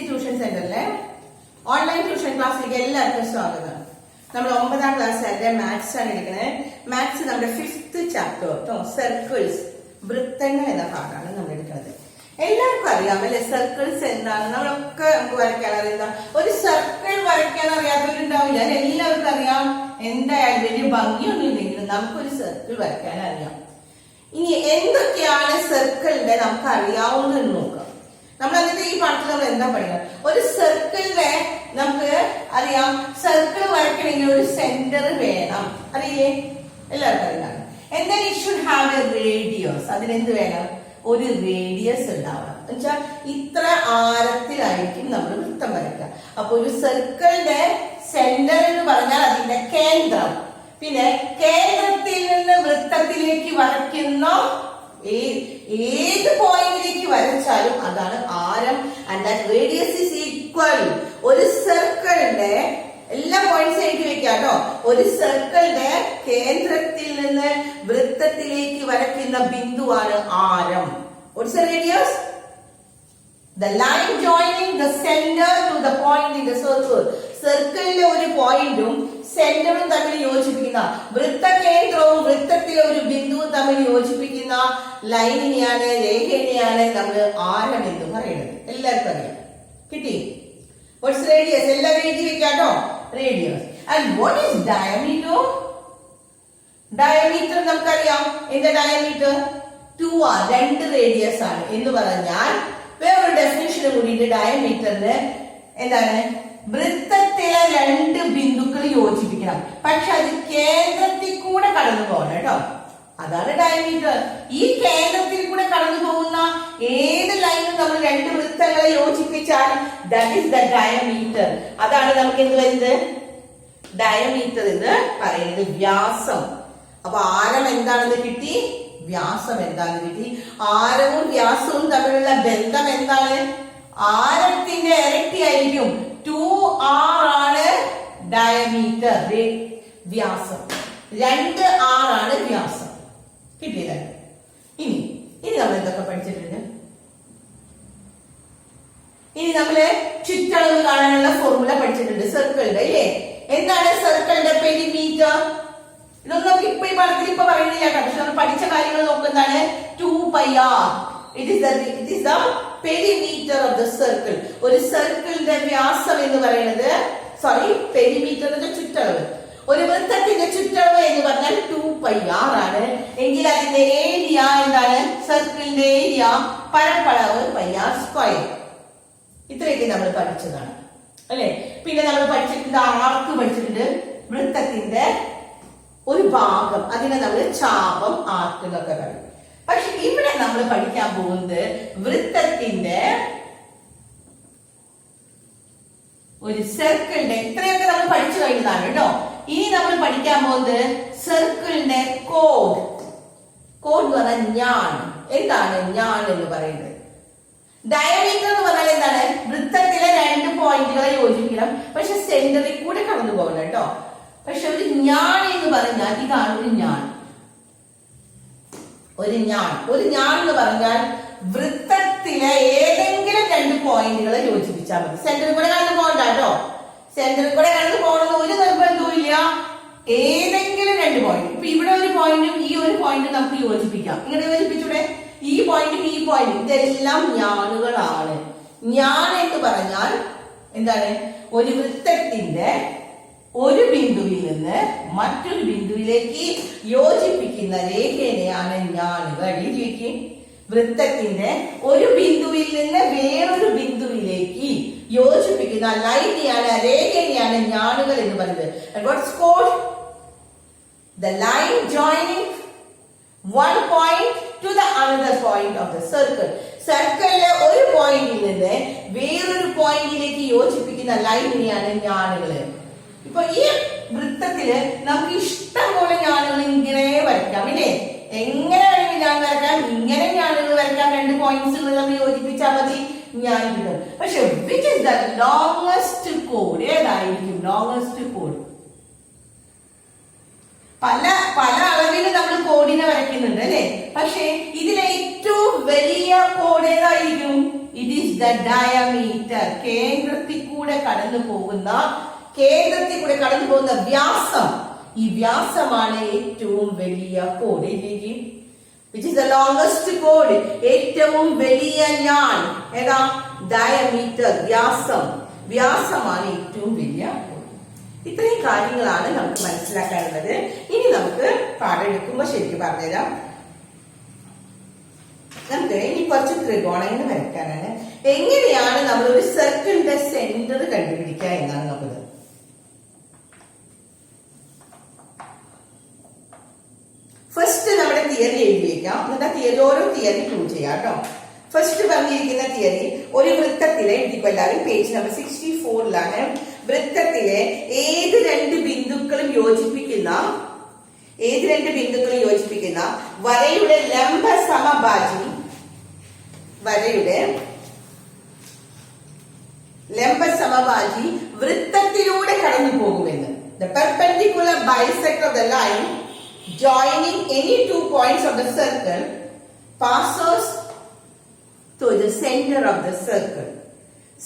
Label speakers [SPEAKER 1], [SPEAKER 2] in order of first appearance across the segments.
[SPEAKER 1] Tuition സെന്ററിലെ online tuition ക്ലാസ്സിലേക്ക് എല്ലാവർക്കും സ്വാഗതം. നമ്മൾ 9ാം ക്ലാസ്സിലെ മാത്സ് ആണ് എടുക്കുന്നത്. മാത്സ് നമ്മുടെ 5th ചാപ്റ്റർ കേട്ടോ, സർക്കിൾസ്, വൃത്തങ്ങൾ എന്ന ഭാഗമാണ് നമ്മൾ എടുക്കുന്നത്. എല്ലാവർക്കും അറിയാം അല്ലെ സർക്കിൾസ് എന്താണ്? നമ്മളൊക്കെ നമുക്ക് വരയ്ക്കാൻ അറിയാം. ഒരു സർക്കിൾ വരയ്ക്കാൻ അറിയാത്തവരുണ്ടാവില്ല. എല്ലാവർക്കും അറിയാം. എന്തായാലും വലിയ ഭംഗിയൊന്നും ഇല്ലെങ്കിലും നമുക്കൊരു സർക്കിൾ വരയ്ക്കാൻ അറിയാം. ഇനി എന്തൊക്കെയാണ് സർക്കിളിന്റെ നമുക്ക് അറിയാവുന്നതെന്ന് നോക്കാം. നമ്മൾ അതിന്റെ ഈ പാഠത്തിൽ നമ്മൾ എന്താ പഠിക്കുന്നത്? ഒരു സർക്കിളിനെ നമുക്ക് അറിയാം, സർക്കിൾ വരയ്ക്കണമെങ്കിൽ ഒരു സെന്റർ വേണം. അറിയില്ലേ? എല്ലാവർക്കും അറിയാം. എന്നാൽ it should have A radius. അതിനെന്ത് വേണം? ഒരു റേഡിയസ് ഉണ്ടാവണം. എന്നുവെച്ചാൽ ഇത്ര ആരത്തിലായിരിക്കും നമ്മൾ വൃത്തം വരയ്ക്കുക. അപ്പൊ ഒരു സർക്കിളിന്റെ സെന്റർ എന്ന് പറഞ്ഞാൽ അതിന്റെ കേന്ദ്രം. പിന്നെ കേന്ദ്രത്തിൽ നിന്ന് വൃത്തത്തിലേക്ക് വരയ്ക്കുന്ന ഏത് പോയിന്റിലേക്ക് വരച്ചാലും അതാണ് ആരം. And that radius is equal. ഒരു സർക്കിളിന്റെ എല്ലാ പോയിന്റ്സും എഴുതി വെക്കാം കേട്ടോ. ഒരു സർക്കിളിന്റെ കേന്ദ്രത്തിൽ നിന്ന് വൃത്തത്തിലേക്ക് വരയ്ക്കുന്ന ബിന്ദുവാണ് ആരം. What's the radius? The line joining the center to the point in the circle. സർക്കിളിലെ ഒരു പോയിന്റും സെന്ററും തമ്മിൽ യോജിപ്പിക്കുന്ന, വൃത്തകേന്ദ്രവും വൃത്തത്തിലെ ഒരു ബിന്ദുവും തമ്മിൽ യോജിപ്പിക്കുന്ന ലൈനിനെയാണ്, രേഖയെയാണ് നമ്മൾ ആരം എന്ന് പറയുന്നത്. എല്ലാവർക്കും അറിയാം. കിട്ടി? What's radius? എല്ലാവരും എഴുതി വെക്കാട്ടോ. Radius. And what is diameter? Diameter നമുക്കറിയാം. എന്താ ഡയമീറ്റർ? 2r, 2 റേഡിയസ് ആണ് എന്ന് പറഞ്ഞാൽ വേറൊരു ഡെഫിനിഷൻ കൂടിയിട്ട് ഡയമീറ്ററിന് എന്താണ്? വൃത്തത്തിലെ 2 ബിന്ദുക്കൾ യോജിപ്പിക്കണം. പക്ഷെ അത് കേന്ദ്രത്തിൽ കൂടെ കടന്നു പോകണം കേട്ടോ. അതാണ് ഡയമീറ്റർ. ഈ കേന്ദ്രത്തിൽ കൂടെ കടന്നു പോകുന്ന ഏത് ലൈനും നമ്മൾ 2 വൃത്തങ്ങളെ യോജിപ്പിച്ചാൽ ദാറ്റ് ഈസ് ദ ഡയമീറ്റർ. അതാണ് നമുക്ക് എന്ത് വരുന്നത്? ഡയമീറ്റർ എന്ന് പറയുന്നത്. വ്യാസം. അപ്പൊ ആരം എന്താണെന്ന് കിട്ടി, വ്യാസം എന്താണെന്ന് കിട്ടി. ആരവും വ്യാസവും തമ്മിലുള്ള ബന്ധം എന്താണ്? ആരത്തിന്റെ ഇരട്ടിയായിരിക്കും. 2r ആണ് ഡയമീറ്റർ, വ്യാസം. 2r ആണ് വ്യാസം. കിട്ടിയില്ലേ? ഇനി നമ്മൾ എന്തൊക്കെ പഠിച്ചിട്ടുണ്ട്? ഇനി നമ്മള് ചുറ്റളവ് കാണാനുള്ള ഫോർമുല പഠിച്ചിട്ടുണ്ട് സർക്കിളിന്റെ. ഇല്ലേ? എന്താണ് സർക്കിളിന്റെ പെരിമീറ്റർ? ഇതൊന്നും നമുക്ക് ഇപ്പൊ ഈ പാഠത്തിൽ ഇപ്പൊ പറയുന്നില്ല. പക്ഷെ നമ്മൾ പഠിച്ച കാര്യങ്ങൾ നോക്കുന്നതാണ് 2πr. It is the perimeter of the circle. ഒരു സർക്കിളിന്റെ വ്യാസം എന്ന് പറയുന്നത്, പെരിമീറ്ററിന്റെ ചുറ്റളവ്. ഒരു വൃത്തത്തിന്റെ ചുറ്റളവ് എന്ന് പറഞ്ഞാൽ 2πr ആണ്. എങ്കിൽ അതിന്റെ ഏരിയ എന്താണ്? സർക്കിളിന്റെ ഏരിയ പരപ്പളവ് πr². ഇത്രയൊക്കെ നമ്മൾ പഠിച്ചതാണ് അല്ലെ? പിന്നെ നമ്മൾ പഠിച്ചിട്ടുണ്ട് ആർക്ക് പഠിച്ചിട്ടുണ്ട്. വൃത്തത്തിന്റെ ഒരു ഭാഗം, അതിനെ നമ്മൾ ചാപം, ആർക്ക് എന്നൊക്കെ പറയും. പക്ഷെ ഇവിടെ നമ്മൾ പഠിക്കാൻ പോകുന്നത് വൃത്തത്തിന്റെ ഒരു സർക്കിളിന്റെ, ഇത്രയൊക്കെ നമ്മൾ പഠിച്ചു കഴിഞ്ഞതാണ് കേട്ടോ. ഇനി നമ്മൾ പഠിക്കാൻ പോകുന്നത് സർക്കിളിന്റെ കോഡ്. കോഡ് എന്ന് പറഞ്ഞാൽ ഞാൻ. എന്താണ് ഞാൻ എന്ന് പറയുന്നത്? ഡയമീറ്റർ എന്ന് പറഞ്ഞാൽ എന്താണ്? വൃത്തത്തിലെ 2 പോയിന്റുകളെ യോജിപ്പിക്കണം. പക്ഷെ സെന്ററിൽ കൂടെ കടന്നു പോകണം കേട്ടോ. പക്ഷെ ഒരു ഞാൻ എന്ന് പറഞ്ഞാൽ ഇതാണ് ഒരു ഞാൻ. ഒരു ഞാൻ എന്ന് പറഞ്ഞാൽ വൃത്തത്തിലെ ഏതെങ്കിലും 2 പോയിന്റുകളെ യോജിപ്പിച്ചാൽ മതി. സെന്ററിൽ കൂടെ കടന്നു പോകണ്ട കേട്ടോ. സെന്ററിൽ കൂടെ കടന്നു പോകണമെന്ന് ഒരു നിർബന്ധവും ഇല്ല. ഏതെങ്കിലും 2 പോയിന്റ്. ഇപ്പൊ ഇവിടെ ഒരു പോയിന്റും ഈ ഒരു പോയിന്റും നമുക്ക് യോജിപ്പിക്കാം. ഇങ്ങനെ യോജിപ്പിച്ചൂടെ? ഈ പോയിന്റും ഈ പോയിന്റും ഇതെല്ലാം ഞാനുകളാണ്. ഞാൻ എന്ന് പറഞ്ഞാൽ എന്താണ്? ഒരു വൃത്തത്തിന്റെ ഒരു ബിന്ദുവിൽ നിന്ന് മറ്റൊരു ബിന്ദുവിലേക്ക് യോജിപ്പിക്കുന്ന രേഖയാണ് ഞാനുകൾ. വൃത്തത്തിന്റെ ഒരു ബിന്ദുവിൽ നിന്ന് വേറൊരു ബിന്ദുവിലേക്ക് യോജിപ്പിക്കുന്ന ലൈനെയാണ്, രേഖയാണ് ഞാനുകൾ എന്ന് പറയുന്നത്. And what's called? The line joining one point to the another point of the circle. സർക്കിളിലെ ഒരു പോയിന്റിൽ നിന്ന് വേറൊരു പോയിന്റിലേക്ക് യോജിപ്പിക്കുന്ന ലൈനെയാണ് ഞാനുകൾ. ഇപ്പൊ ഈ വൃത്തത്തില് നമുക്ക് ഇഷ്ടം പോലെ ഞാനുകൾ ഇങ്ങനെ വരയ്ക്കാം. ഇല്ലേ? എങ്ങനെ വേണമെങ്കിൽ ഞാൻ വരയ്ക്കാം. ഇങ്ങനെ ഞാനുകൾ വരയ്ക്കാം. 2 പോയിന്റ്സുകൾ നമ്മൾ യോജിപ്പിച്ചാൽ മതി, ഞാൻ കിട്ടും. പക്ഷെ which is the longest chord? ഏതായിരിക്കും longest chord? പല അളവിൽ നമ്മൾ കോഡിനെ വരയ്ക്കുന്നുണ്ട് അല്ലെ? പക്ഷെ ഇതിലെ ഏറ്റവും വലിയ കോഡ് ഏതായിരിക്കും? It is the diameter. കേന്ദ്രത്തിൽ കൂടെ കടന്നു പോകുന്ന വ്യാസം. ഈ വ്യാസമാണ് ഏറ്റവും വലിയ code. Which is the longest code. ഏറ്റവും വലിയ ഞാൻ ഏതാ? ഡയമീറ്റർ, വ്യാസമാണ് ഏറ്റവും വലിയ കോഡ്. ഇത്രയും കാര്യങ്ങളാണ് നമുക്ക് മനസ്സിലാക്കാനുള്ളത്. ഇനി നമുക്ക് പാഠം എടുക്കുമ്പോൾ ശരിക്കും പറഞ്ഞുതരാം. നമുക്ക് ഇനി കുറച്ച് ത്രികോണങ്ങൾ വരയ്ക്കാനാണ്. എങ്ങനെയാണ് നമ്മൾ ഒരു സർക്കിളിന്റെ സെന്റർ കണ്ടുപിടിക്കുക എന്നാണ് നോക്കുന്നത്. ഫസ്റ്റ് നമ്മുടെ തിയറി എഴുതി വയ്ക്കാം. എന്നിട്ട് തിയറി ഓരോ തിയറി പ്രൂവ് ചെയ്യാം കേട്ടോ. ഫസ്റ്റ് പറഞ്ഞിരിക്കുന്ന തിയറി, ഒരു വൃത്തത്തിലെ, എല്ലാവരും പേജ് നമ്പർ 64ലാണ്, വൃത്തത്തിലെ ഏത് രണ്ട് ബിന്ദുക്കളും യോജിപ്പിക്കുന്ന വരയുടെ ലംബ സമഭാജി വൃത്തത്തിലൂടെ കടന്നു പോകുമെന്ന്. The perpendicular bisector of the line joining any 2 points of the circle passes through the center of the circle.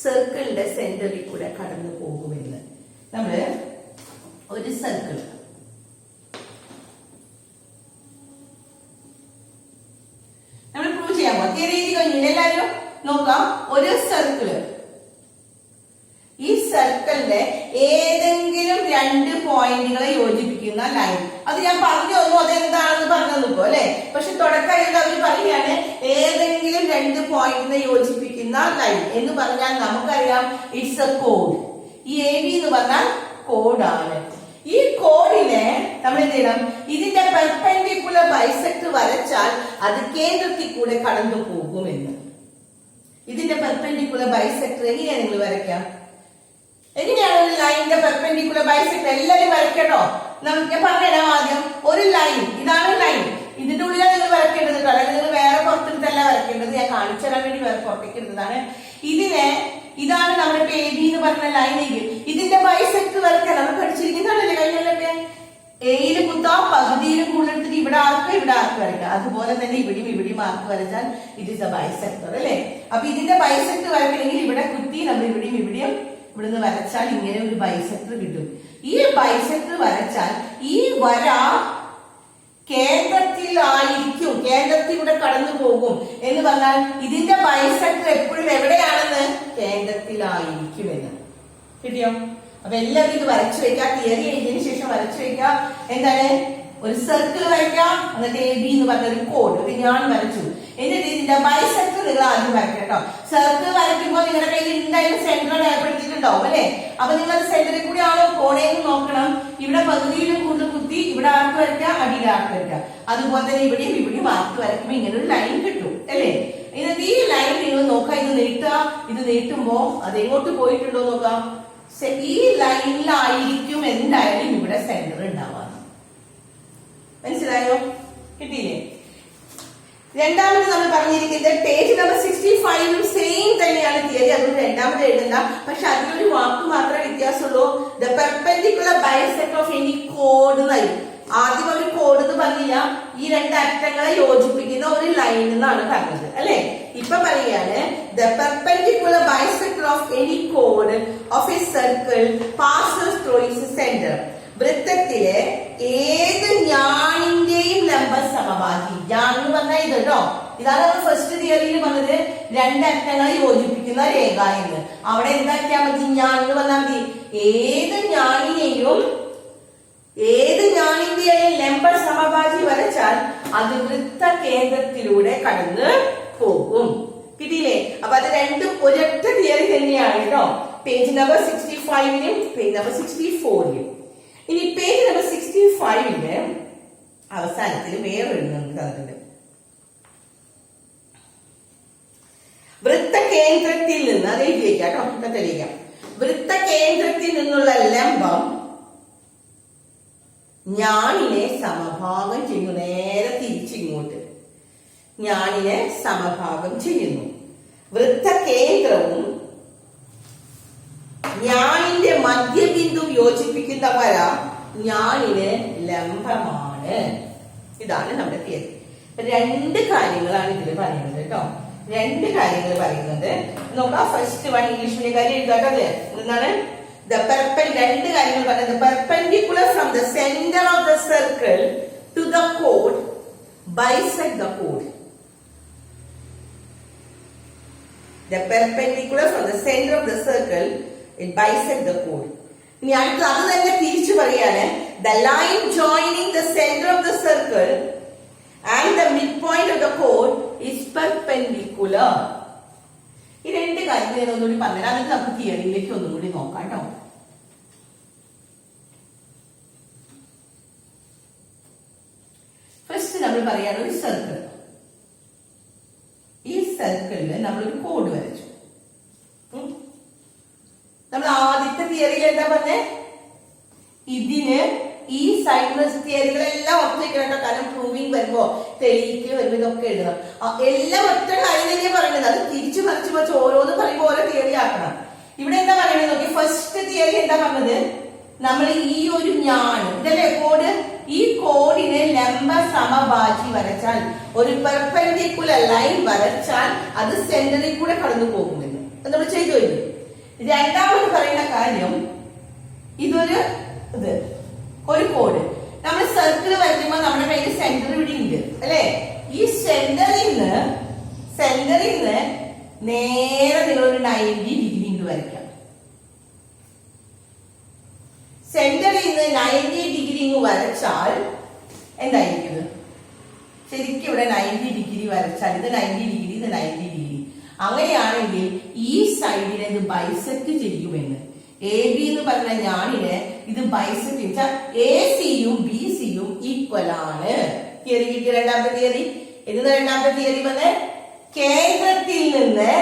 [SPEAKER 1] സർക്കിളിന്റെ സെന്ററിൽ കൂടെ കടന്നു പോകുമെന്ന്. നമ്മള് ഒരു സർക്കിൾ നമ്മൾ പ്രൂവ് ചെയ്യാൻ പോകാം. തിയറി കഴിഞ്ഞു എല്ലാവരും നോക്കാം. ഒരു സർക്കിള്, ഈ സർക്കിളിന്റെ ഏതെങ്കിലും രണ്ട് പോയിന്റുകളെ യോജിപ്പിക്കുന്ന ലൈൻ. അത് ഞാൻ പറഞ്ഞു തന്നു, അതെന്താണെന്ന് പറഞ്ഞു നോക്കൂ അല്ലെ. പക്ഷെ തുടക്കമായിട്ട് അവർ പറയുകയാണ് ഏതെങ്കിലും രണ്ട് പോയിന്റിനെ യോജിപ്പിക്കുന്ന ലൈൻ എന്ന് പറഞ്ഞാൽ നമുക്കറിയാം ഇറ്റ്സ് എ കോഡ്. ഈ AB എന്ന് പറഞ്ഞാൽ കോഡാണ്. ഈ കോഡിനെ നമ്മൾ എന്ത് ചെയ്യണം? ഇതിന്റെ പെർപെൻഡിക്കുലർ ബൈസെക്ടർ വരച്ചാൽ അത് കേന്ദ്രത്തിൽ കൂടെ കടന്നു പോകുമെന്ന്. ഇതിന്റെ പെർപെൻഡിക്കുലർ ബൈസെക്ടർ എങ്ങനെയാണ് നിങ്ങൾ വരയ്ക്കാം? എങ്ങനെയാണ് ഒരു ലൈനിന്റെ പെർപെൻഡിക്കുലർ ബൈസെക്ടർ? എല്ലാവരും വരയ്ക്കട്ടോ. ഞാൻ പറഞ്ഞുതരാം. ആദ്യം ഒരു ലൈൻ, ഇതാണ് ലൈൻ, ഇതിന്റെ ഉള്ളിലാണ് നിങ്ങൾ വരയ്ക്കേണ്ടത്. അല്ലെങ്കിൽ നിങ്ങൾ വേറെ പുറത്തെടുത്തല്ല വരയ്ക്കേണ്ടത്. ഞാൻ കാണിച്ചു തരാൻ വേണ്ടി വേറെ പുറത്തേക്ക് എടുത്തതാണ്. ഇതാണ് നമ്മുടെ AB എന്ന് പറഞ്ഞ ലൈൻ. ഇതിന്റെ ബൈസെക്ടർ വരയ്ക്കാൻ നമ്മൾ പഠിച്ചിരിക്കുന്നതാണല്ലേ കഴിഞ്ഞൊക്കെ. എയിൽ കുത്താം, പകുതിയിലും കൂടുതലെടുത്തിട്ട് ഇവിടെ ആർക്ക് വരയ്ക്കാം. അതുപോലെ തന്നെ ഇവിടെയും ആർക്ക് വരച്ചാൽ ഇറ്റ് ഇസ് എ ബൈസെക്ടർ അല്ലെ. അപ്പൊ ഇതിന്റെ ബൈസെക്ടർ വരയ്ക്കണമെങ്കിൽ ഇവിടെ കുത്തി നമ്മൾ ഇവിടെയും ഇവിടുന്ന് വരച്ചാൽ ഇങ്ങനെ ഒരു ബൈസെക്ടർ കിട്ടും. ഈ ബൈസെക്ടർ വരച്ചാൽ ഈ വര കേന്ദ്രത്തിലായിരിക്കും, കേന്ദ്രത്തിലൂടെ കടന്നു പോകും എന്ന് പറഞ്ഞാൽ ഇതിന്റെ ബൈസെക്ടർ എപ്പോഴും എവിടെയാണെന്ന്? കേന്ദ്രത്തിലായിരിക്കും എന്ന്. കിട്ടിയോ? അപ്പൊ എല്ലാവരും ഇത് വരച്ചു വെക്കാം. തിയറി എഴുതിയതിനു ശേഷം വരച്ചു വെക്കാം. എന്താണ്? ഒരു സർക്കിൾ വരയ്ക്കാം. എന്നിട്ട് AB എന്ന് പറഞ്ഞ ഒരു കോഡ്, ഒരു ഞാൻ വരച്ചു. എന്നിട്ട് ഇതിന്റെ ബൈസെക്ടർ നിങ്ങൾ ആദ്യം വരയ്ക്കാം കേട്ടോ. സർക്കിൾ വരയ്ക്കുമ്പോൾ നിങ്ങളുടെ കയ്യിൽ എന്തായാലും സെന്റർ ഏർപ്പെടുത്തിയിട്ടുണ്ടാവും അല്ലെ. അപ്പൊ നിങ്ങൾ സെന്ററിൽ കൂടി ആണോ കോണേന്ന് നോക്കണം. ഇവിടെ പകുതിയിലും കൂടുതൽ കുത്തി ഇവിടെ ആർക്ക് വരയ്ക്കാം, അടിയിൽ ആർക്ക് വരയ്ക്കാം. അതുപോലെ തന്നെ ഇവിടെയും ആർക്ക് വരയ്ക്കുമ്പോൾ ഇങ്ങനെ ഒരു ലൈൻ കിട്ടും അല്ലെ. എന്നിട്ട് ഈ ലൈൻ നിങ്ങൾ നോക്കാം. ഇത് നീട്ടുമ്പോ അത് എങ്ങോട്ട് പോയിട്ടുണ്ടോ നോക്കാം. ഈ ലൈനിലായിരിക്കും എന്തായാലും ഇവിടെ സെന്റർ ഉണ്ടാവാം. മനസ്സിലായോ? കിട്ടിയില്ലേ? രണ്ടാമത് നമ്മൾ പറഞ്ഞിരിക്കുന്നത് പേജ് നമ്പർ 65 സെയിം തന്നെയാണ് തിയറി. അതുകൊണ്ട് രണ്ടാമത് എഴുതണ്ട. പക്ഷെ അതിലൊരു വാക്ക് മാത്രമേ വ്യത്യാസമുള്ളൂ. The perpendicular bisector of any കോഡ് എന്നായി. ആദ്യം ഒരു കോഡ് എന്ന് പറഞ്ഞില്ല, ഈ രണ്ട് അറ്റങ്ങളെ യോജിപ്പിക്കുന്ന ഒരു ലൈൻ എന്നാണ് പറഞ്ഞത് അല്ലെ. ഇപ്പൊ പറയാണ് the perpendicular bisector of any കോഡ് of a circle passes through its centre. വൃത്തത്തിലെ ഏത് ഞാണിന്റെയും ലംബ സമഭാജി. ഞാൻ എന്ന് പറഞ്ഞാൽ ഇത് കേട്ടോ. ഇതാണ് നമ്മൾ ഫസ്റ്റ് തിയറിയിൽ പറഞ്ഞത്, രണ്ടറ്റങ്ങളെ യോജിപ്പിക്കുന്ന രേഖ എന്ന്. അവിടെ എന്താക്കിയാൽ മതി? ഞാൻ എന്ന് പറഞ്ഞാൽ മതി. ഏത് ഞാണിന്റെയും ലംബ സമഭാജി വരച്ചാൽ അത് വൃത്ത കേന്ദ്രത്തിലൂടെ കടന്ന് പോകും. കിട്ടിയില്ലേ? അപ്പൊ അത് രണ്ടും ഒരൊറ്റ തിയറി തന്നെയാണ് കേട്ടോ. പേജ് നമ്പർ 65ലും പേജ് നമ്പർ 64ലും. ഇനി പേജ് നമ്പർ 65ന്റെ അവസാനത്തിൽ വേറൊരു നമുക്ക് തന്നിട്ടുണ്ട്. വൃത്തകേന്ദ്രത്തിൽ നിന്ന്, അത് എഴുതിയേക്കാം കേട്ടോ, തെളിയിക്കാം. വൃത്തകേന്ദ്രത്തിൽ നിന്നുള്ള ലംബം ഞാണിനെ സമഭാഗം ചെയ്യുന്നു. നേരെ തിരിച്ചിങ്ങോട്ട് ഞാണിനെ സമഭാഗം ചെയ്യുന്നു. വൃത്തകേന്ദ്രവും ഞാണിന്റെ മധ്യബിന്ദു യോജിപ്പിക്കുന്ന വര ഞാണിന് ലംബമാണ്. ഇതാണ് നമ്മുടെ തിയറി. രണ്ട് കാര്യങ്ങളാണ് ഇതിൽ പറയുന്നത് കേട്ടോ. രണ്ട് കാര്യങ്ങൾ പറയുന്നുണ്ട്. നോക്കാം. ഫസ്റ്റ് വൺ ഇംഗ്ലീഷിന്റെ കാര്യം എഴുതാട്ടത് എന്താണ്? രണ്ട് കാര്യങ്ങൾ പറഞ്ഞത്. Perpendicular from the centre of the circle to the code bisect the code. The perpendicular from the center of the circle it bisect the chord. ഇനി അടുത്ത അത് തന്നെ തിരിച്ചു പറയാണ്. The line joining the center of the circle and the midpoint of the chord is perpendicular. ഈ രണ്ട് കാര്യങ്ങൾ ഞാൻ ഒന്നുകൂടി പറഞ്ഞുതരാം. എന്നിട്ട് നമുക്ക് തിയറിയിലേക്ക് ഒന്നുകൂടി നോക്കാം കേട്ടോ. ഫസ്റ്റ് നമ്മൾ പറയാണ് ഒരു സർക്കിൾ. ഈ സർക്കിളില് നമ്മളൊരു കോഡ് വരച്ചു. നമ്മൾ ആദ്യത്തെ തിയറിയിൽ എന്താ പറഞ്ഞേ? ഇതിന് ഈ സൈഡ് തിയറികളെല്ലാം ഒറ്റയ്ക്കണം. കാരണം പ്രൂവിങ് വരുമ്പോ തെളിയിക്ക് വരുമ്പോ ഇതൊക്കെ എഴുതണം. എല്ലാം ഒറ്റ കാര്യം തന്നെ പറയുന്നത്. അത് തിരിച്ചു മറിച്ച് വെച്ച് ഓരോന്ന് പറയുമ്പോ ഓരോ തിയറി ആക്കണം. ഇവിടെ എന്താ പറയുന്നത് നോക്കി. ഫസ്റ്റ് തിയറി എന്താ പറഞ്ഞത്? നമ്മൾ ഈ ഒരു ഞാണ് ഇതല്ലേ കോഡ്. ഈ കോഡിന് ലംബ സമഭാജി വരച്ചാൽ, ഒരു പെർപെൻഡിക്കുലർ ലൈൻ വരച്ചാൽ അത് സെന്ററിൽ കൂടെ കടന്നു പോകുമെന്ന് നമ്മൾ ചെയ്തു കഴിഞ്ഞു. രണ്ടാമത് പറയുന്ന കാര്യം, ഇതൊരു ഒരു കോഡ്. നമ്മൾ സർക്കിൾ വരയ്ക്കുമ്പോൾ നമ്മുടെ കയ്യിൽ സെന്റർ ഇവിടെ ഉണ്ട് അല്ലെ? ഈ സെന്ററിൽ നിന്ന് നേരെ നിങ്ങളൊരു 90 ഡിഗ്രി ഇങ്ങ് വരയ്ക്കാം. സെന്ററിൽ നിന്ന് 90 ഡിഗ്രി ഇങ്ങ് വരച്ചാൽ എന്തായിരിക്കും? ശരിക്കും ഇവിടെ 90 ഡിഗ്രി വരച്ചാൽ ഇത് 90 ഡിഗ്രി, ഇത് 90 ഡിഗ്രി. അങ്ങനെയാണെങ്കിൽ ഈ സൈഡിനെ ഇത് ബൈസെക്ട് ചെയ്യുമെന്ന്. എ ബി എന്ന് പറഞ്ഞ ഞാനിനെ ഇത് ബൈസെക്ട് ചെയ്താൽ എ സിയും ബി സിയും ഈക്വൽ ആണ്. തിയറി കിട്ടിയ രണ്ടാമത്തെ തിയറി. ഇത് രണ്ടാമത്തെ തിയറി വന്ന് കേന്ദ്രത്തിൽ നിന്ന്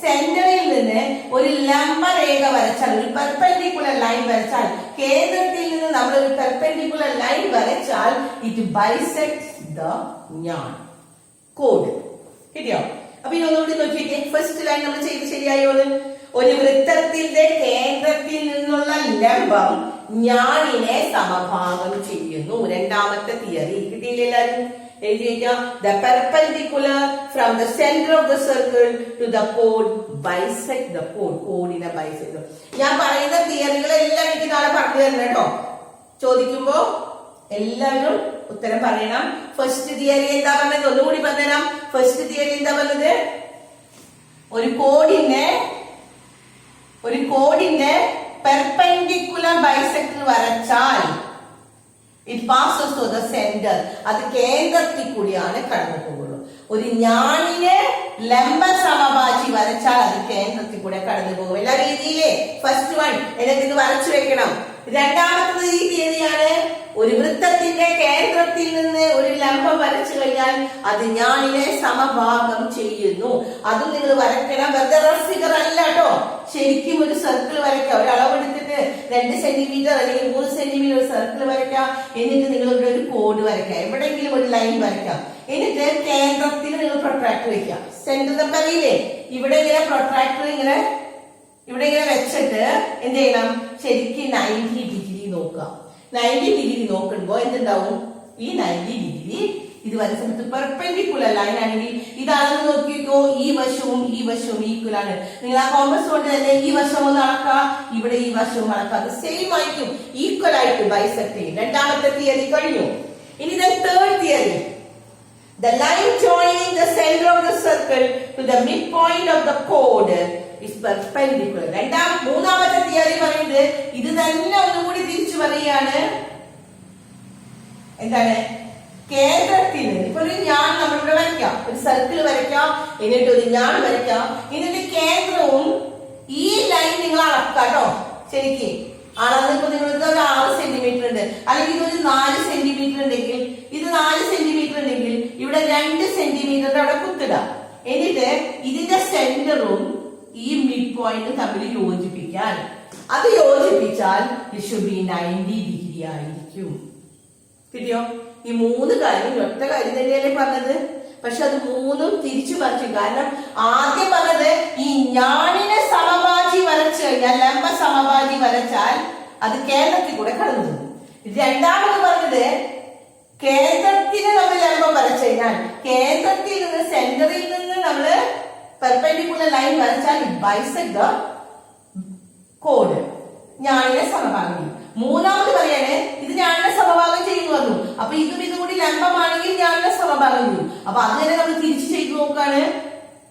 [SPEAKER 1] സെന്ററിൽ നിന്ന് ഒരു ലംബരേഖ വരച്ചാൽ, ഒരു പെർപെൻഡിക്കുലർ ലൈൻ വരച്ചാൽ, കേന്ദ്രത്തിൽ നിന്ന് നമ്മൾ ഒരു പെർപെൻഡിക്കുലർ ലൈൻ വരച്ചാൽ ഇറ്റ് ബൈസെക്ട്സ് ദ ഞാൻ കോഡ്. കിട്ടിയോ? അപ്പൊ ഇനി ഒന്നുകൂടി നോക്കിയിട്ട് ഫസ്റ്റ് ലൈൻ നമ്മൾ ചെയ്ത് ശരിയായോ? ഒരു വൃത്തത്തിന്റെ കേന്ദ്രത്തിൽ നിന്നുള്ള ലംബം ഞാനിനെ സമഭാഗം ചെയ്യുന്നു. രണ്ടാമത്തെ തിയറി കിട്ടിയില്ല എല്ലാവരും? എഴുതിയിരിക്കാം. The perpendicular from the center of the circle to the chord bisect the chord. കോഡിനെ ബൈസെക്ട്. ഞാൻ പറയുന്ന തിയറികളെല്ലാം എനിക്ക് നാളെ പറഞ്ഞു തരണം കേട്ടോ. ചോദിക്കുമ്പോ എല്ലാവരും ഉത്തരം പറയണം. ഫസ്റ്റ് തിയറി എന്താ പറഞ്ഞത്? ഒന്നുകൂടി പറഞ്ഞുതരാം. ഫസ്റ്റ് തിയറി എന്താ പറഞ്ഞത്? ഒരു കോഡിന്റെ പെർപെൻഡിക്കുലർ ബൈസെക്ടർ വരച്ചാൽ it passes to the center. അത് കേന്ദ്രത്തിൽ കൂടിയാണ് കടന്നു പോകുള്ളൂ. ഒരു ഞാനിനെ ലംബ സമഭാജി വരച്ചാൽ അത് കേന്ദ്രത്തിൽ കൂടെ കടന്നു പോകും. എല്ലാവരും എഴുതിയില്ലേ? ഫസ്റ്റ് വൺ എന്നിട്ട് ഇത് വരച്ചു വെക്കണം. രണ്ടാമത്തത് ഈ തിയറിയാണ്. ഒരു വൃത്തത്തിന്റെ കേന്ദ്രത്തിൽ നിന്ന് ഒരു ലംബം വരച്ചു കഴിഞ്ഞാൽ അത് ഞാനിനെ സമഭാഗം ചെയ്യുന്നു. അതും നിങ്ങൾ വരയ്ക്കണം. വെറുതെ റഫ് ഫിഗർ അല്ല കേട്ടോ. ശരിക്കും ഒരു സർക്കിൾ വരയ്ക്കാം. ഒരു അളവെടുത്തിട്ട് 2 സെന്റിമീറ്റർ അല്ലെങ്കിൽ 3 സെന്റിമീറ്റർ ഒരു സർക്കിൾ വരയ്ക്കാം. എന്നിട്ട് നിങ്ങൾ ഇവിടെ ഒരു കോഡ് വരയ്ക്കാം. എവിടെയെങ്കിലും ഒരു ലൈൻ വരയ്ക്കാം. എന്നിട്ട് കേന്ദ്രത്തിൽ നിങ്ങൾ പ്രൊട്രാക്ടർ വെക്കാം. സെന്റർ നമുക്ക് അറിയില്ലേ? ഇവിടെ ഇങ്ങനെ പ്രൊട്രാക്ടർ ഇങ്ങനെ വെച്ചിട്ട് എന്ത് ചെയ്യണം? ശരിക്കും 90 ഡിഗ്രി നോക്കാം. 90 ഡിഗ്രി നോക്കുമ്പോ എന്തുണ്ടാവും? ഈ 90 ഡിഗ്രി ഇത് വരുന്ന സമയത്ത് പെർപെൻഡിക്കുലർ ലൈൻ ആണെങ്കിൽ ഇതാണെന്ന് നോക്കിക്കോ. ഈ വശവും ഈ വശവും ഈക്വൽ ആണ്. നിങ്ങൾ ആ കോമ്പസ് കൊണ്ട് തന്നെ ഈ വശം ഒന്ന് അളക്കാം, ഇവിടെ ഈ വശവും അളക്കാം. അത് സെയിം ആയിരിക്കും, ഈക്വൽ ആയിട്ട് ബൈസെക്ട് ചെയ്യും. രണ്ടാമത്തെ തിയറി കഴിഞ്ഞു. ഇനി third theory. The line joining the center of the circle to the midpoint of the chord is perpendicular. മൂന്നാമത്തെ തിയറി പറയുന്നത് ഇത് തന്നെ ഒന്നുകൂടി തിരിച്ചു പറയുകയാണ്. എന്താണ്? കേന്ദ്രത്തിൽ നിന്ന് ഇപ്പൊ ഒരു ഞാൻ നമ്മളിവിടെ വരയ്ക്കാം, ഒരു സർക്കിൾ വരയ്ക്കാം, എന്നിട്ട് ഒരു ഞാൻ വരയ്ക്കാം. എന്നിട്ട് കേന്ദ്രവും ഈ ലൈൻ നിങ്ങൾ അളക്കാട്ടോ. ശരിക്കും അളന്നിപ്പോ നിങ്ങൾക്ക് ഒരു 6 സെന്റിമീറ്റർ ഉണ്ട്, അല്ലെങ്കിൽ ഇതൊരു 4 സെന്റിമീറ്റർ ഉണ്ടെങ്കിൽ, ഇത് 4 സെന്റിമീറ്റർ ഉണ്ടെങ്കിൽ ഇവിടെ 2 സെന്റിമീറ്ററിന്റെ അവിടെ കുത്തിടാം. എന്നിട്ട് ഇതിന്റെ സെന്ററും ഈ മിഡ് പോയിന്റ് തമ്മിൽ യോജിപ്പിക്കാൻ. അത് യോജിപ്പിച്ചാൽ it should be 90 ഡിഗ്രി ആയിരിക്കും. കിട്ടിയോ? ഈ 3 കാര്യം ഒറ്റ കാര്യം തന്നെയല്ലേ പറഞ്ഞത്? പക്ഷെ അത് 3ഉം തിരിച്ചു മറിച്ചു. കാരണം ആദ്യം പറഞ്ഞത് ഈ ഞാനിനെ സമഭാജി വരച്ചു കഴിഞ്ഞാൽ, ലംബ സമഭാജി വരച്ചാൽ അത് കേന്ദ്രത്തിൽ കൂടെ കടന്നു പോകും. രണ്ടാമത് പറഞ്ഞത് കേന്ദ്രത്തിന് നമ്മൾ ലംബം വരച്ചു കഴിഞ്ഞാൽ, കേന്ദ്രത്തിൽ നിന്ന് സെന്ററിൽ നിന്ന് നമ്മള് പെർപെൻഡിക്കുലർ ലൈൻ വരച്ചാൽ ഇറ്റ് ബൈസെക്ട് ദ കോഡ്, ഞാനിനെ സമഭാഗം ചെയ്യും. മൂന്നാമത് പറയാണ് ഇത് ഞാനിനെ സമഭാഗം ചെയ്യുന്നു പറഞ്ഞു. അപ്പൊ ഇതും ഇതും കൂടി ലംബമാണെങ്കിൽ ഞാനിനെ സമഭാഗം ചെയ്യും. അപ്പൊ അത് തന്നെ നമ്മൾ തിരിച്ചു ചെയ്ത് നോക്കാണ്.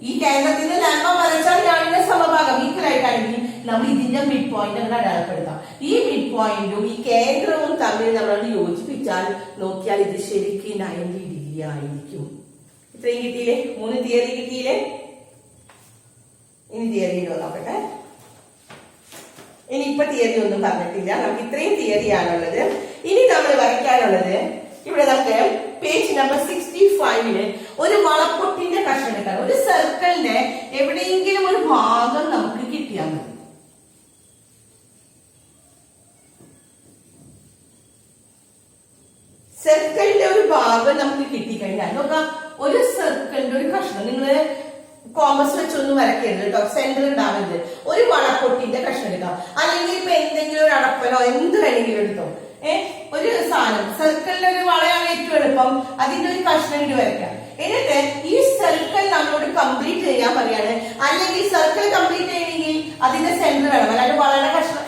[SPEAKER 1] ഈ കേന്ദ്രത്തിന്റെ ലംബം വരച്ചാൽ ഞാനിനെ സമഭാഗം ഈക്വൽ ആയിട്ടാണെങ്കിൽ നമ്മൾ ഇതിന്റെ മിഡ് പോയിന്റ് അങ്ങനെ അടയാളപ്പെടുത്താം. ഈ മിഡ് പോയിന്റും ഈ കേന്ദ്രവും തമ്മിൽ നമ്മൾ യോജിപ്പിച്ചാൽ നോക്കിയാൽ ഇത് ശരിക്കും 90 ഡിഗ്രി ആയിരിക്കും. ഇത്രയും കിട്ടിയില്ലേ? 3 തിയറി കിട്ടിയില്ലേ? ഇനി തിയറിയിലോ നോക്കട്ടെ. ഇനി ഇപ്പൊ തിയറി ഒന്നും പറഞ്ഞിട്ടില്ല, നമുക്ക് ഇത്രയും തിയറിയാണുള്ളത്. ഇനി നമ്മൾ വരയ്ക്കാനുള്ളത് ഇവിടെ നമുക്ക് പേജ് നമ്പർ 65 ഒരു വളപ്പൊട്ടിന്റെ കഷ്ണം എടുക്കാം. ഒരു സർക്കിളിന്റെ എവിടെയെങ്കിലും ഒരു ഭാഗം നമുക്ക് കിട്ടിയാൽ മതി. സർക്കിളിന്റെ ഒരു ഭാഗം നമുക്ക് കിട്ടിക്കഴിഞ്ഞാൽ നോക്കാം, ഒരു സർക്കിളിന്റെ ഒരു കഷ്ണം നിങ്ങള് കോമ്പസ് വെച്ചൊന്നും വരയ്ക്കരുത് കേട്ടോ, സെന്റർ ഉണ്ടാവരുത്. ഒരു വളപ്പൊട്ടിന്റെ കഷ്ണം എടുക്കാം, അല്ലെങ്കിൽ ഇപ്പൊ എന്തെങ്കിലും ഒരു അടപ്പനോ എന്ത് വേണമെങ്കിലും എടുത്തോ. ഒരു സാധനം സർക്കിളിന്റെ ഒരു വളയാണ് ഏറ്റവും എളുപ്പം, അതിന്റെ ഒരു കഷ്ണം ഇട്ട് വരയ്ക്കാം. എന്നിട്ട് ഈ സർക്കിൾ നമ്മളോട് കംപ്ലീറ്റ് ചെയ്യാൻ പറയാണ്. അല്ലെങ്കിൽ സർക്കിൾ കംപ്ലീറ്റ് ചെയ്യണമെങ്കിൽ അതിന്റെ സെന്റർ വേണം, അല്ലാണ്ട് വളരെ കഷ്ണം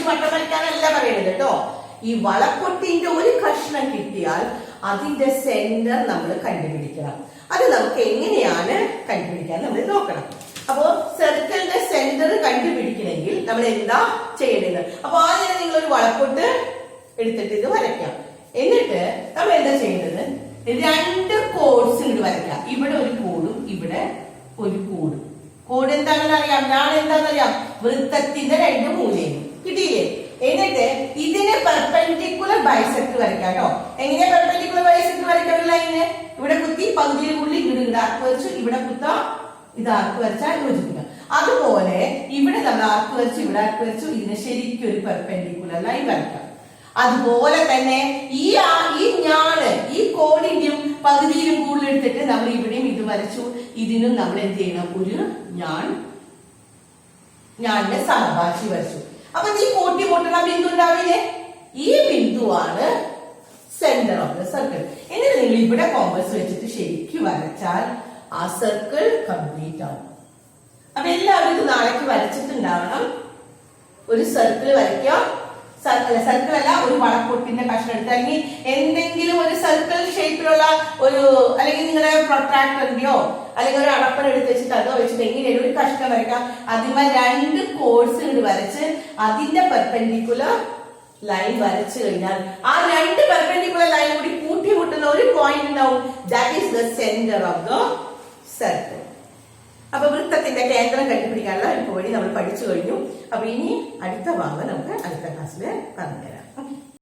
[SPEAKER 1] വട്ടം വരയ്ക്കാനല്ല പറയുന്നത് കേട്ടോ. ഈ വളപ്പൊട്ടിന്റെ ഒരു കഷ്ണം കിട്ടിയാൽ അതിന്റെ സെന്റർ നമ്മൾ കണ്ടുപിടിക്കണം. അത് നമുക്ക് എങ്ങനെയാണ് കണ്ടുപിടിക്കാൻ നമ്മൾ നോക്കണം. അപ്പോ സർക്കിളിന്റെ സെന്റർ കണ്ടുപിടിക്കണമെങ്കിൽ നമ്മൾ എന്താ ചെയ്യേണ്ടത്? അപ്പൊ ആദ്യം നിങ്ങൾ ഒരു വളപ്പൊട്ട് എടുത്തിട്ട് ഇത് വരയ്ക്കാം. എന്നിട്ട് നമ്മൾ എന്താ ചെയ്യേണ്ടത്? 2 കോഡ്സ് ഇങ്ങോട്ട് വരയ്ക്കാം. ഇവിടെ ഒരു കോഡും ഇവിടെ ഒരു കോഡും. കോഡ് എന്താണെന്ന് അറിയാം, ഞാൻ എന്താണെന്നറിയാം, വൃത്തത്തിന്റെ 2 മൂലയും കിട്ടിയില്ലേ? എന്നിട്ട് ഇതിന് പെർപെൻഡിക്കുലർ ബൈസെക്ട് വരയ്ക്കാം കേട്ടോ. എങ്ങനെയാ പെർപെൻഡിക്കുലർ ബൈസെക്ട് വരയ്ക്കാൻ ലൈന്? ഇവിടെ കുത്തി പകുതിയിലുള്ളിൽ ഇവിടെ ആർക്ക് വരച്ചു, ഇവിടെ കുത്താം, ഇത് ആർക്ക് വരച്ചാൽ യോജിപ്പിക്കാം. അതുപോലെ ഇവിടെ നമ്മൾ ആർക്ക് വരച്ചു, ഇവിടെ ആർക്ക് വരച്ചു, ഇതിന് ശരിക്കും ഒരു പെർപെൻഡിക്കുലർ ലൈൻ വരയ്ക്കാം. അതുപോലെ തന്നെ ഈ കോഡിന്റെയും പകുതിയിലും കൂടുതൽ എടുത്തിട്ട് നമ്മൾ ഇവിടെയും ഇത് വരച്ചു. ഇതിനും നമ്മൾ എന്ത് ചെയ്യണം? ഒരു ഞാനിന്റെ സമഭാഷി വരച്ചു. അപ്പൊ ഈ കൂട്ടിമുട്ടുന്ന ബിന്ദു ഉണ്ടാവില്ലേ? ഈ ബിന്ദുവാണ് സെന്റർ ഓഫ് ദ സർക്കിൾ. എന്നിട്ട് നിങ്ങൾ ഇവിടെ കോമ്പസ് വെച്ചിട്ട് ശരിക്കും വരച്ചാൽ ആ സർക്കിൾ കംപ്ലീറ്റ് ആവും. അപ്പൊ എല്ലാവരും ഇത് നാളേക്ക് വരച്ചിട്ടുണ്ടാവണം. ഒരു സർക്കിൾ വരയ്ക്കാം. സർക്കിൾ അല്ല, ഒരു വളപ്പൊട്ടിന്റെ കഷ്ണം എടുത്ത്, അല്ലെങ്കിൽ എന്തെങ്കിലും ഒരു സർക്കിൾ ഷേപ്പിലുള്ള ഒരു, അല്ലെങ്കിൽ നിങ്ങളുടെ പ്രൊട്രാക്ടറിന്റെയോ അല്ലെങ്കിൽ ഒരു അടപ്പൻ എടുത്ത് വെച്ചിട്ട് അതോ വെച്ചിട്ട് എങ്ങനെയും ഒരു കഷ്ണം വരയ്ക്കാം. അതിന്മേൽ 2 കോഡ്സ് ഇങ്ങോട്ട് വരച്ച് അതിന്റെ പെർപെൻഡിക്കുലർ ലൈൻ വരച്ചു കഴിഞ്ഞാൽ ആ 2 പെർപെൻഡിക്കുലർ ലൈൻ കൂടി കൂട്ടിമുട്ടുന്ന ഒരു പോയിന്റ് ഉണ്ടാവും. That is the centre of the circle. അപ്പൊ വൃത്തത്തിന്റെ കേന്ദ്രം കണ്ടുപിടിക്കാനുള്ള ഒരു വഴി നമ്മൾ പഠിച്ചു കഴിഞ്ഞു. അപ്പൊ ഇനി അടുത്ത ഭാഗം നമുക്ക് അടുത്ത ക്ലാസ്സിൽ പറഞ്ഞുതരാം.